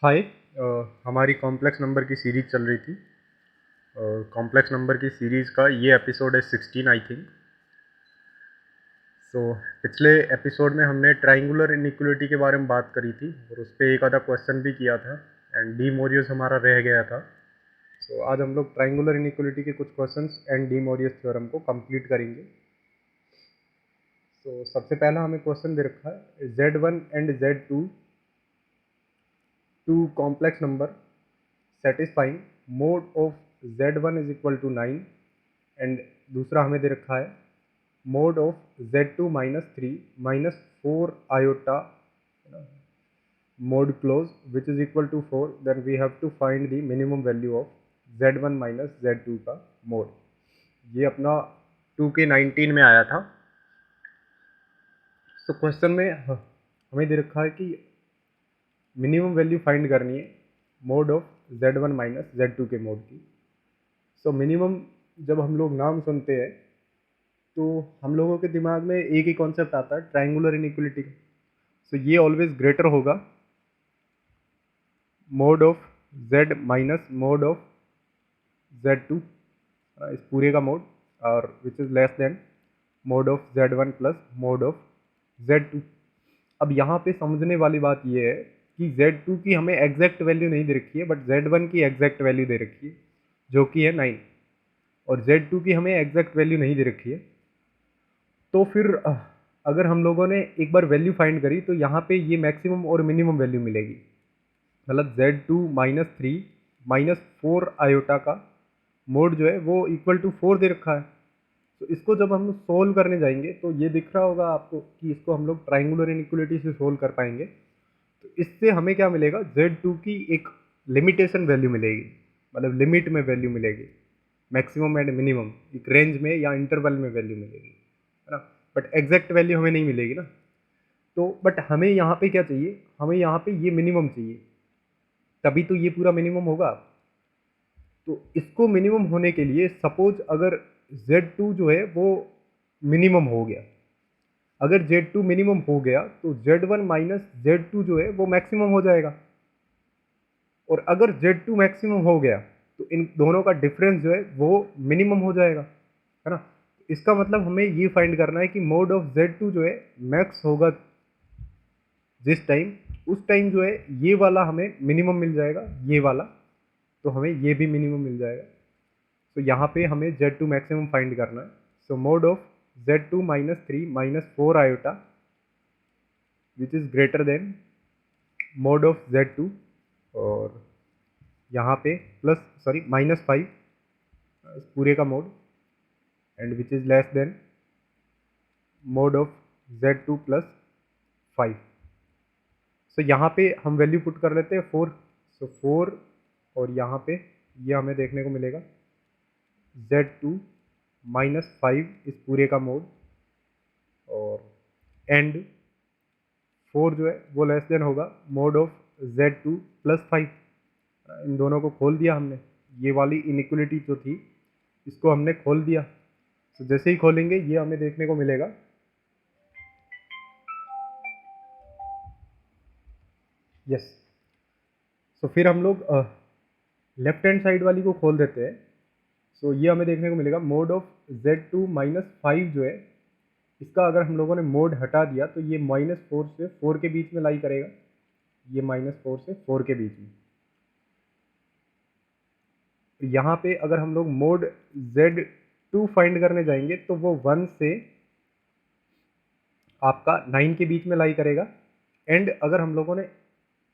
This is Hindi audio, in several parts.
हाय। हमारी कॉम्प्लेक्स नंबर की सीरीज़ चल रही थी और कॉम्प्लेक्स नंबर की सीरीज़ का ये एपिसोड है 16 आई थिंक। सो पिछले एपिसोड में हमने ट्रायंगुलर इनइक्वलिटी के बारे में बात करी थी और उस पर एक आधा क्वेश्चन भी किया था एंड डी मोरियस हमारा रह गया था। सो आज हम लोग ट्रायंगुलर इनइक्वलिटी के कुछ क्वेश्चंस एंड डी मोरियस थ्योरम को कंप्लीट करेंगे। सो सबसे पहला हमें क्वेश्चन दे रखा है Z1 and Z2 two complex number satisfying mode of Z1 is equal to 9 and दूसरा हमें दे रखा है mode of Z2 minus 3 minus 4 iota mode close which is equal to 4, then we have to find the minimum value of Z1 minus Z2 का mode। ये अपना 2K19 में आया था। तो क्वेश्चन में हमें दे रखा है कि मिनिमम वैल्यू फाइंड करनी है mode of Z1 minus Z2 के मोड की। सो मिनिमम जब हम लोग नाम सुनते हैं तो हम लोगों के दिमाग में एक ही कॉन्सेप्ट आता है ट्रायंगुलर इनइक्वलिटी का। सो ये ऑलवेज ग्रेटर होगा mode of Z minus mode of Z2, इस पूरे का मोड, और which is less than mode of Z1 plus mode of Z2। अब यहाँ पे समझने वाली बात ये है कि Z2 की हमें एग्जैक्ट वैल्यू नहीं दे रखी है बट Z1 की एग्जैक्ट वैल्यू दे रखी है जो कि है 9, और Z2 की हमें एग्जैक्ट वैल्यू नहीं दे रखी है। तो फिर अगर हम लोगों ने एक बार वैल्यू फाइंड करी तो यहाँ पे ये मैक्सिमम और मिनिमम वैल्यू मिलेगी। मतलब Z2 माइनस 3 माइनस 4 आयोटा का मोड जो है वो इक्वल टू 4 दे रखा है। तो इसको जब हम सोल्व करने जाएंगे तो ये दिख रहा होगा आपको कि इसको हम लोग ट्रायंगुलर इनइक्वलिटी से सोल्व कर पाएंगे। तो इससे हमें क्या मिलेगा, Z2 की एक लिमिटेशन वैल्यू मिलेगी, मतलब लिमिट में वैल्यू मिलेगी, मैक्सिमम एंड मिनिमम एक रेंज में या इंटरवल में वैल्यू मिलेगी, है ना। बट एग्जैक्ट वैल्यू हमें नहीं मिलेगी ना। तो बट हमें यहाँ पे क्या चाहिए, हमें यहाँ पे ये मिनिमम चाहिए, तभी तो ये पूरा मिनिमम होगा। तो इसको मिनिमम होने के लिए सपोज अगर Z2 जो है वो मिनिमम हो गया, अगर Z2 मिनिमम हो गया तो Z1 माइनस Z2 जो है वो मैक्सिमम हो जाएगा, और अगर Z2 मैक्सिमम हो गया तो इन दोनों का डिफरेंस जो है वो मिनिमम हो जाएगा, है ना। इसका मतलब हमें ये फाइंड करना है कि मोड ऑफ Z2 जो है मैक्स होगा जिस टाइम, उस टाइम जो है ये वाला हमें मिनिमम मिल जाएगा, ये वाला, तो हमें ये भी मिनिमम मिल जाएगा। तो यहाँ पे हमें Z2 मैक्सिमम फाइंड करना है। सो mode of Z2 minus 3 minus 4 iota which is greater than mode of Z2, और यहाँ पे माइनस 5 इस पूरे का mode, and which is less than mode of Z2 plus 5। सो यहाँ पे हम वैल्यू पुट कर लेते हैं 4। सो 4 और यहाँ पे ये हमें देखने को मिलेगा Z2 माइनस 5 इस पूरे का मोड, और एंड 4 जो है वो लेस देन होगा मोड ऑफ Z2 प्लस 5। इन दोनों को खोल दिया हमने, ये वाली इनइक्वलिटी जो थी इसको हमने खोल दिया। तो जैसे ही खोलेंगे ये हमें देखने को मिलेगा यस। सो फिर हम लोग लेफ्ट हैंड साइड वाली को खोल देते हैं। सो ये हमें देखने को मिलेगा मोड ऑफ Z2 माइनस 5 जो है, इसका अगर हम लोगों ने मोड हटा दिया तो ये -4 से 4 के बीच में लाई करेगा, ये -4 से 4 के बीच में। यहाँ पे अगर हम लोग मोड Z2 फाइंड करने जाएंगे तो वो 1 से आपका 9 के बीच में लाई करेगा, एंड अगर हम लोगों ने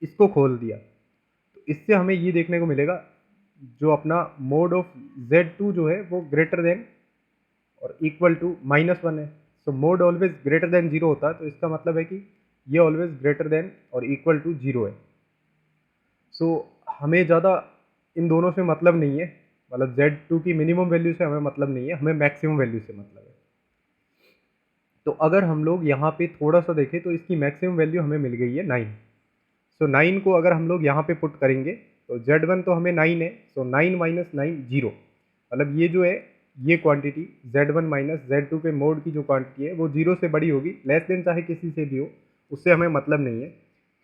इसको खोल दिया तो इससे हमें ये देखने को मिलेगा जो अपना मोड ऑफ Z2 जो है वो ग्रेटर देन और इक्वल टू -1 है। सो मोड ऑलवेज ग्रेटर देन 0 होता है, तो इसका मतलब है कि ये ऑलवेज ग्रेटर देन और इक्वल टू 0 है। सो हमें ज़्यादा इन दोनों से मतलब नहीं है, मतलब Z2 की मिनिमम वैल्यू से हमें मतलब नहीं है, हमें मैक्सिमम वैल्यू से मतलब है। तो अगर हम लोग यहाँ पे थोड़ा सा देखें तो इसकी मैक्सिमम वैल्यू हमें मिल गई है 9। सो 9 को अगर हम लोग यहाँ पे पुट करेंगे तो Z1 तो हमें 9 है, सो 9 माइनस 9 0, मतलब ये जो है ये क्वांटिटी Z1 माइनस Z2 के मोड की जो क्वांटिटी है वो 0 से बड़ी होगी, लेस देन चाहे किसी से भी हो, उससे हमें मतलब नहीं है।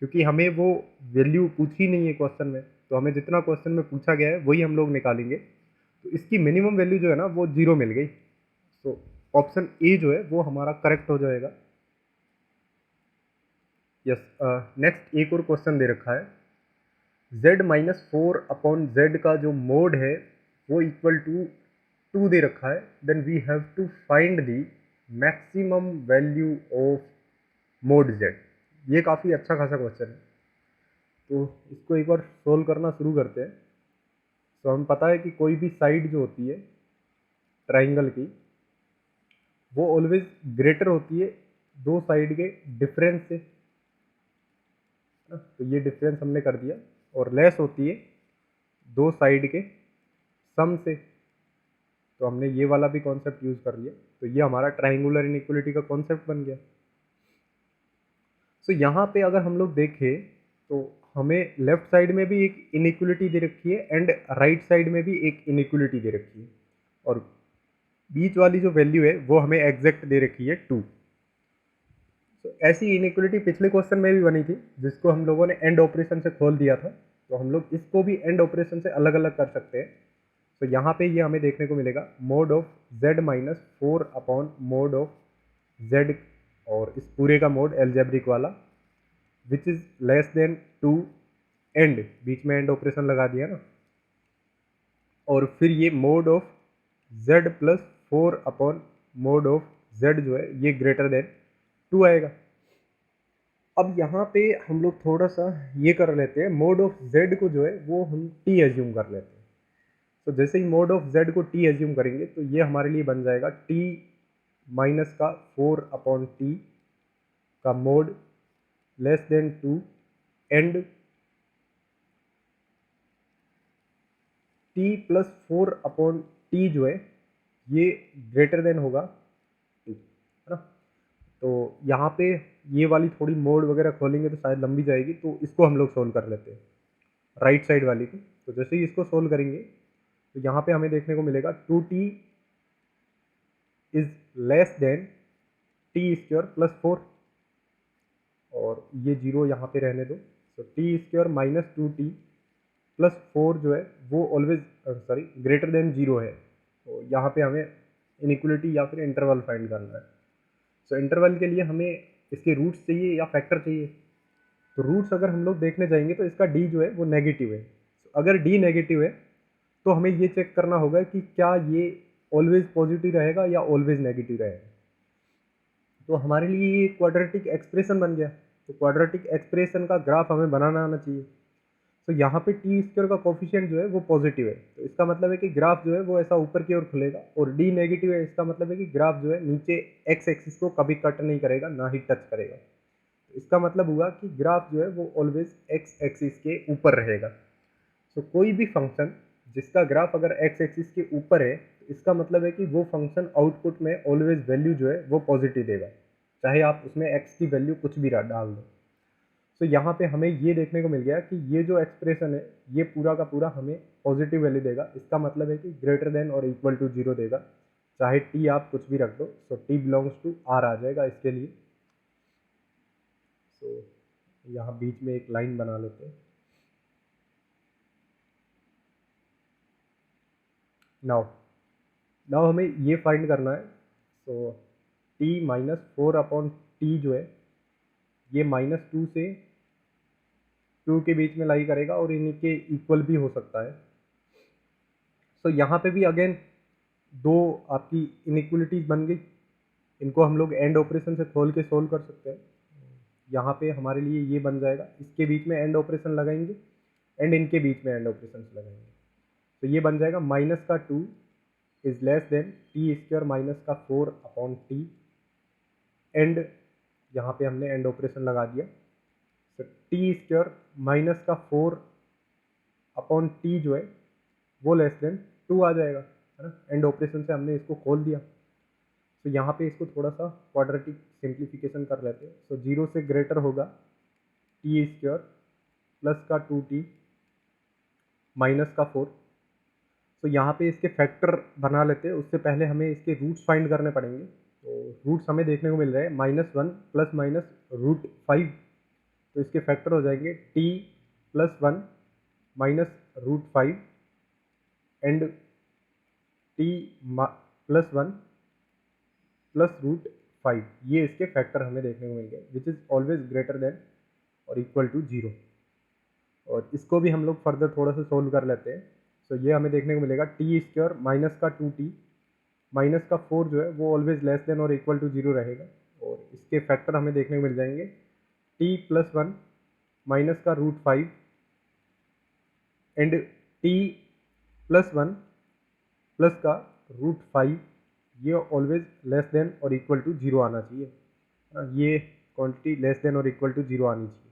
क्योंकि हमें वो वैल्यू पूछी नहीं है क्वेश्चन में, तो हमें जितना क्वेश्चन में पूछा गया है वही हम लोग निकालेंगे। तो इसकी मिनिमम वैल्यू जो है ना वो 0 मिल गई। तो ऑप्शन ए जो है वो हमारा करेक्ट हो जाएगा। यस, नेक्स्ट एक और क्वेश्चन दे रखा है, z-4/z का जो मोड है वो इक्वल टू 2 दे रखा है, then we have to find the maximum value of mod z। ये काफ़ी अच्छा खासा क्वेश्चन है, तो इसको एक बार सोल्व करना शुरू करते हैं। तो हमें पता है कि कोई भी साइड जो होती है ट्राइंगल की वो ऑलवेज ग्रेटर होती है दो साइड के डिफरेंस से, तो ये डिफरेंस हमने कर दिया, और लेस होती है दो साइड के सम से, तो हमने ये वाला भी कॉन्सेप्ट यूज कर लिया। तो ये हमारा ट्राइंगुलर इनइक्वलिटी का कॉन्सेप्ट बन गया। सो यहाँ पे अगर हम लोग देखें तो हमें लेफ्ट साइड में भी एक इनइक्वलिटी दे रखी है एंड राइट साइड में भी एक इनइक्वलिटी दे रखी है, और बीच वाली जो वैल्यू है वो हमें एग्जैक्ट दे रखी है 2। तो ऐसी इनइक्वलिटी पिछले क्वेश्चन में भी बनी थी जिसको हम लोगों ने एंड ऑपरेशन से खोल दिया था, तो हम लोग इसको भी एंड ऑपरेशन से अलग अलग कर सकते हैं। तो यहाँ पे ये हमें देखने को मिलेगा mode of z-4/mod of z, और इस पूरे का मोड एल्जेब्रिक वाला which is less than 2 and, बीच में एंड ऑपरेशन लगा दिया ना, और फिर ये mode of z+4/mod of z जो है ये ग्रेटर देन 2 आएगा। अब यहाँ पे हम लोग थोड़ा सा ये कर लेते हैं, मोड ऑफ z को जो है वो हम t एज्यूम कर लेते हैं। तो जैसे ही मोड ऑफ z को t एज्यूम करेंगे तो ये हमारे लिए बन जाएगा t माइनस का 4/t का mode less than 2 and t plus 4/t जो है ये ग्रेटर देन होगा 2, है ना। तो यहाँ पे ये वाली थोड़ी मोड वगैरह खोलेंगे तो शायद लंबी जाएगी, तो इसको हम लोग सोल्व कर लेते हैं राइट साइड वाली को। तो जैसे ही इसको सोल्व करेंगे तो यहाँ पे हमें देखने को मिलेगा 2t is less then t² + 4, और ये जीरो यहाँ पे रहने दो। तो t² माइनस 2t प्लस 4 जो है वो ऑलवेज ग्रेटर देन 0 है। तो यहाँ पे हमें इनइक्वलिटी या फिर इंटरवल फाइंड करना है। तो इंटरवल के लिए हमें इसके रूट्स चाहिए या फैक्टर चाहिए। तो रूट्स अगर हम लोग देखने जाएंगे तो इसका d जो है वो नेगेटिव है। तो अगर d नेगेटिव है तो हमें ये चेक करना होगा कि क्या ये ऑलवेज पॉजिटिव रहेगा या ऑलवेज नेगेटिव रहेगा। तो हमारे लिए ये क्वाड्रेटिक एक्सप्रेशन बन गया। तो क्वाड्रेटिक एक्सप्रेशन का ग्राफ हमें बनाना आना चाहिए। तो यहाँ पे t² का कोफिशिएंट जो है वो पॉजिटिव है, तो इसका मतलब है कि ग्राफ जो है वो ऐसा ऊपर की ओर खुलेगा, और d नेगेटिव है, इसका मतलब है कि ग्राफ जो है नीचे x एक्सिस को कभी कट नहीं करेगा, ना ही टच करेगा। तो इसका मतलब हुआ कि ग्राफ जो है वो ऑलवेज x एक्सिस के ऊपर रहेगा। तो कोई भी फंक्शन जिसका ग्राफ अगर x एक्सिस के ऊपर है तो इसका मतलब है कि वो फंक्शन आउटपुट में ऑलवेज वैल्यू जो है वो पॉजिटिव देगा, चाहे आप उसमें x की वैल्यू कुछ भी डाल दो। तो यहाँ पे हमें ये देखने को मिल गया कि ये जो एक्सप्रेशन है ये पूरा का पूरा हमें पॉजिटिव वैल्यू देगा। इसका मतलब है कि ग्रेटर देन और इक्वल टू 0 देगा, चाहे t आप कुछ भी रख दो। सो t बिलोंग्स टू r आ जाएगा इसके लिए। सो यहाँ बीच में एक लाइन बना लेते हैं। नाउ हमें ये फाइंड करना है। सो t माइनस 4/t जो है ये -2 से 2 के बीच में लाई करेगा, और इन्हीं के इक्वल भी हो सकता है। तो यहाँ पे भी अगेन दो आपकी इनइक्वलिटीज बन गई, इनको हम लोग एंड ऑपरेशन से खोल के सोल्व कर सकते हैं। यहाँ पे हमारे लिए ये बन जाएगा, इसके बीच में एंड ऑपरेशन लगाएंगे एंड इनके बीच में एंड ऑपरेशन लगाएंगे। तो ये बन जाएगा -2 is less then t² minus का 4/t, एंड यहाँ पे हमने एंड ऑपरेशन लगा दिया। तो t² माइनस का 4/t जो है वो लेस देन 2 आ जाएगा, है ना। एंड ऑपरेशन से हमने इसको खोल दिया। तो यहाँ पे इसको थोड़ा सा क्वाड्रेटिक सिंप्लीफिकेशन कर लेते हैं। तो 0 से ग्रेटर होगा t² प्लस का 2t माइनस का 4। तो यहाँ पे इसके फैक्टर बना लेते हैं, उससे पहले हमें इसके रूट्स फाइंड करने पड़ेंगे। तो रूट्स हमें देखने को मिल रहे हैं -1 ± √5। तो इसके फैक्टर हो जाएंगे t+1 minus √5 and t+1 plus √5, ये इसके फैक्टर हमें देखने को मिल गए, which is always greater than और इक्वल टू 0। और इसको भी हम लोग फर्दर थोड़ा सा सोल्व कर लेते हैं। सो ये हमें देखने को मिलेगा t² माइनस का 2t माइनस का 4 जो है वो ऑलवेज लेस देन और इक्वल टू 0 रहेगा, और इसके फैक्टर हमें देखने को मिल जाएंगे t+1 माइनस का √5 एंड t+1 प्लस का √5, ये ऑलवेज लेस देन और इक्वल टू 0 आना चाहिए। ये क्वांटिटी लेस देन और इक्वल टू 0 आनी चाहिए।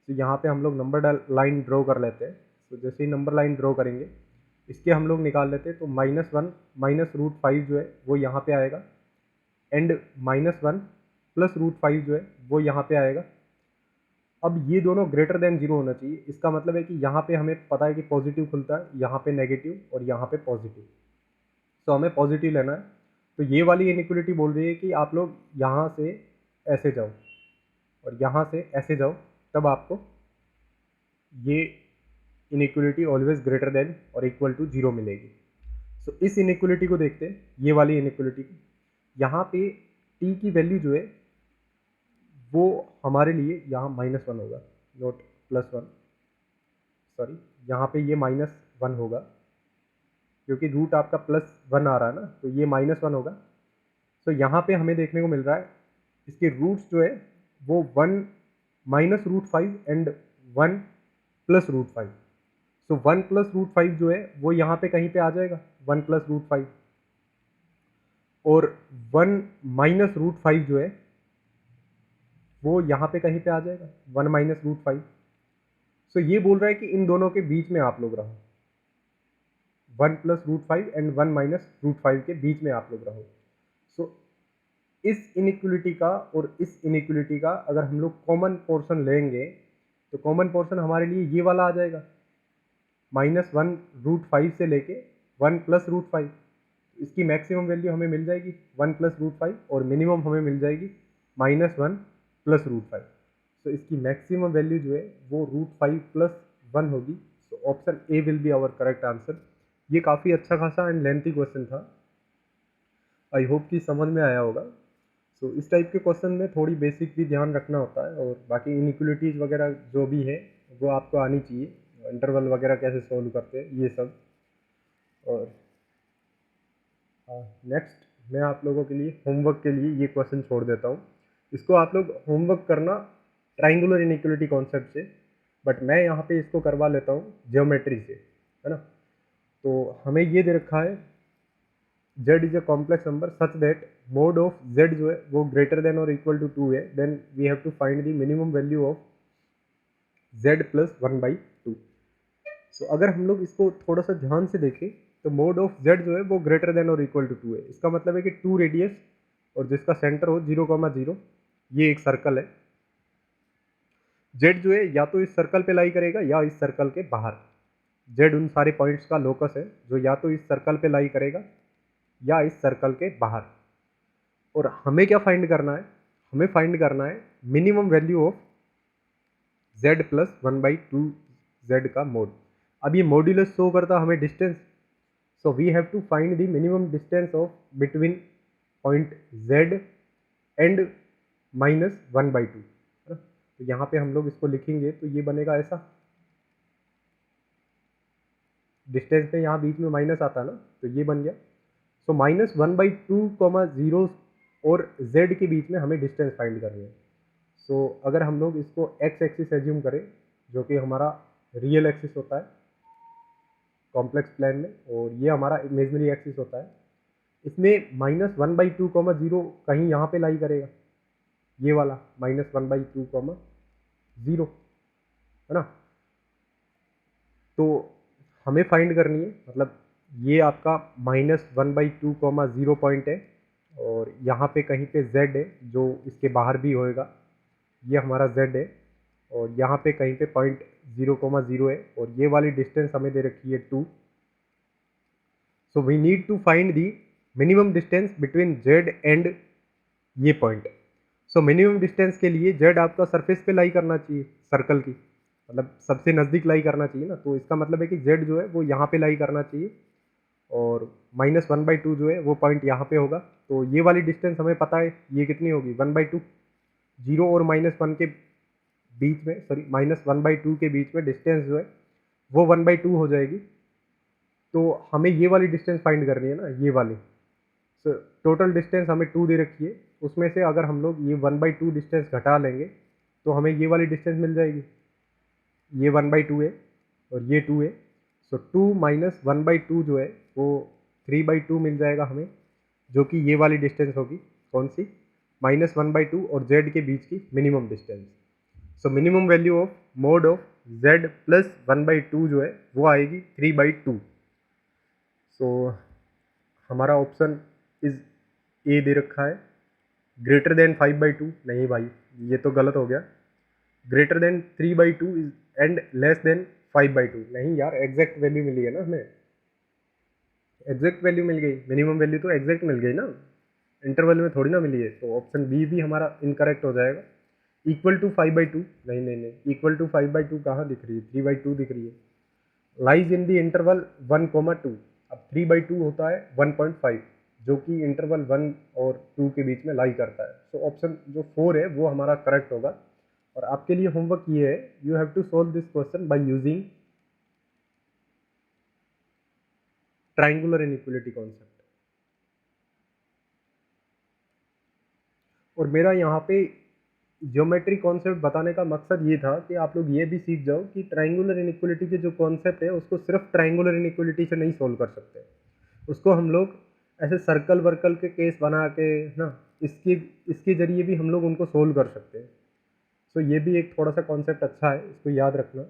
तो यहाँ पे हम लोग नंबर लाइन ड्रॉ कर लेते हैं। तो जैसे ही नंबर लाइन ड्रॉ करेंगे, इसके हम लोग निकाल लेते हैं, तो -1 माइनस √5 जो है वो यहाँ पे आएगा, एंड -1 प्लस √5 जो है वो यहाँ पे आएगा। अब ये दोनों ग्रेटर देन 0 होना चाहिए। इसका मतलब है कि यहाँ पे हमें पता है कि पॉजिटिव खुलता है, यहाँ पे नेगेटिव और यहाँ पे पॉजिटिव, तो हमें पॉजिटिव लेना है। तो ये वाली इनइक्वलिटी बोल रही है कि आप लोग यहाँ से ऐसे जाओ और यहाँ से ऐसे जाओ, तब आपको ये इनइक्वलिटी ऑलवेज ग्रेटर देन और इक्वल टू 0 मिलेगी। सो इस इनइक्वलिटी को देखते हैं, ये वाली इनइक्वलिटी को। यहाँ पे t की वैल्यू जो है वो हमारे लिए यहाँ -1 होगा, नोट +1, सॉरी, यहाँ पे ये -1 होगा, क्योंकि रूट आपका +1 आ रहा है ना, तो ये -1 होगा। सो यहाँ पे हमें देखने को मिल रहा है इसके रूट्स जो है वो 1 minus √5 and 1 plus √5। So 1 plus √5 जो है वो यहाँ पे कहीं पे आ जाएगा, 1 प्लस √5, और 1 माइनस √5 जो है वो यहाँ पे कहीं पे आ जाएगा, 1 माइनस √5। सो ये बोल रहा है कि इन दोनों के बीच में आप लोग रहो, 1 प्लस √5 एंड 1 माइनस √5 के बीच में आप लोग रहो। सो इस इनइक्वलिटी का और इस इनइक्वलिटी का अगर हम लोग कॉमन पोर्शन लेंगे, तो कॉमन पोर्शन हमारे लिए ये वाला आ जाएगा, -1 √5 से लेके 1 प्लस √5। इसकी मैक्सिमम वैल्यू हमें मिल जाएगी 1 प्लस √5, और मिनिमम हमें मिल जाएगी -1 प्लस √5। तो इसकी मैक्सिमम वैल्यू जो है वो √5 प्लस 1 होगी। So option A will be our correct answer. ये काफ़ी अच्छा खासा एंड लेंथी क्वेश्चन था, आई होप कि समझ में आया होगा। सो इस टाइप के क्वेश्चन में थोड़ी बेसिक भी ध्यान रखना होता है, और बाकी इनइक्वलिटीज़ वगैरह जो भी है वो आपको आनी चाहिए, इंटरवल वगैरह कैसे सॉल्व करते हैं ये सब। और नेक्स्ट मैं आप लोगों के लिए होमवर्क के लिए ये क्वेश्चन छोड़ देता हूँ। इसको आप लोग होमवर्क करना ट्राइंगुलर इनइक्वलिटी कॉन्सेप्ट से, बट मैं यहाँ पे इसको करवा लेता हूँ ज्योमेट्री से, है ना। तो हमें ये दे रखा है z is a complex number such that mod of z जो है वो ग्रेटर देन और इक्वल टू 2 है, then we have to find the minimum value of z plus 1/2। So अगर हम लोग इसको थोड़ा सा ध्यान से देखें, तो मोड ऑफ z जो है वो ग्रेटर देन और इक्वल टू 2 है। इसका मतलब है कि 2 रेडियस और जिसका सेंटर हो 0,0, ये एक सर्कल है। z जो है या तो इस सर्कल पे लाई करेगा या इस सर्कल के बाहर। z उन सारे पॉइंट्स का लोकस है जो या तो इस सर्कल पे लाई करेगा या इस सर्कल के बाहर। और हमें क्या फाइंड करना है, हमें फाइंड करना है minimum value of z plus 1/2 z का मोड। अब ये मॉड्यूलस शो करता हमें distance, so we have to find the minimum distance of between point z and -1/2। तो यहाँ पे हम लोग इसको लिखेंगे तो ये बनेगा ऐसा, डिस्टेंस पे यहाँ बीच में माइनस आता है ना, तो ये बन गया। सो -1/2, 0 और z के बीच में हमें डिस्टेंस फाइंड करनी है। सो अगर हम लोग इसको x एक्सिस एज्यूम करें, जो कि हमारा रियल एक्सिस होता है कॉम्प्लेक्स प्लेन में, और ये हमारा इमेजनरी एक्सिस होता है, इसमें -1/2, 0 कहीं यहाँ पे लाई करेगा, ये वाला -1/2, 0, है ना। तो हमें फाइंड करनी है, मतलब ये आपका -1/2, 0 पॉइंट है, और यहाँ पे कहीं पे z है जो इसके बाहर भी होएगा, ये हमारा z है, और यहाँ पे कहीं पे पॉइंट 0,0 है, और ये वाली डिस्टेंस हमें दे रखी है 2। So we need to find the minimum distance between z and ये पॉइंट। सो मिनिमम डिस्टेंस के लिए जेड आपका सरफेस पे लाई करना चाहिए, सर्कल की, मतलब सबसे नज़दीक लाई करना चाहिए ना, तो इसका मतलब है कि जेड जो है वो यहाँ पे लाई करना चाहिए, और -1/2 जो है वो पॉइंट यहाँ पे होगा। तो ये वाली डिस्टेंस हमें पता है ये कितनी होगी, 1/2, 0 और -1 के बीच में, सॉरी -1/2 के बीच में डिस्टेंस जो है वो 1/2 हो जाएगी। तो हमें ये वाली डिस्टेंस फाइंड करनी है ना, ये वाली। सो टोटल डिस्टेंस हमें 2 दे रखी है, उसमें से अगर हम लोग ये 1/2 डिस्टेंस घटा लेंगे तो हमें ये वाली डिस्टेंस मिल जाएगी। ये 1/2 है और ये 2 है, सो 2 माइनस 1/2 जो है वो 3/2 मिल जाएगा हमें, जो कि ये वाली डिस्टेंस होगी, कौन सी, -1/2 और z के बीच की minimum distance. So minimum value of mode of z plus 1/2 जो है वो आएगी 3/2। सो हमारा ऑप्शन इज ए दे रखा है। ग्रेटर देन 5/2 नहीं भाई, ये तो गलत हो गया। Greater than 3/2 is and less than 5/2 नहीं यार, एग्जैक्ट वैल्यू मिली है ना हमें, एग्जैक्ट वैल्यू मिल गई, मिनिमम वैल्यू तो एग्जैक्ट मिल गई ना, इंटरवल में थोड़ी ना मिली है। तो ऑप्शन बी भी हमारा इनकरेक्ट हो जाएगा। इक्वल टू 5/2 नहीं नहीं नहीं, इक्वल टू 5/2 कहाँ दिख रही है, 3/2 दिख रही है। Lies in the interval 1,2। अब 3/2 होता है 1.5, जो कि इंटरवल 1 और 2 के बीच में लाई करता है। तो ऑप्शन जो 4 है वो हमारा करेक्ट होगा। और आपके लिए होमवर्क ये है, you have to solve this question by using triangular inequality concept. और मेरा यहाँ पे ज्योमेट्री कॉन्सेप्ट बताने का मकसद ये था कि आप लोग ये भी सीख जाओ कि ट्राइंगुलर इनइक्वलिटी के जो कॉन्सेप्ट है उसको सिर्फ ट्राइंगुलर इनइक्वलिटी से नहीं सोल्व कर सकते, उसको हम लोग ऐसे सर्कल वर्कल के केस बना के ना, इसके इसके जरिए भी हम लोग उनको सोल्व कर सकते हैं। सो ये भी एक थोड़ा सा कॉन्सेप्ट अच्छा है, इसको याद रखना।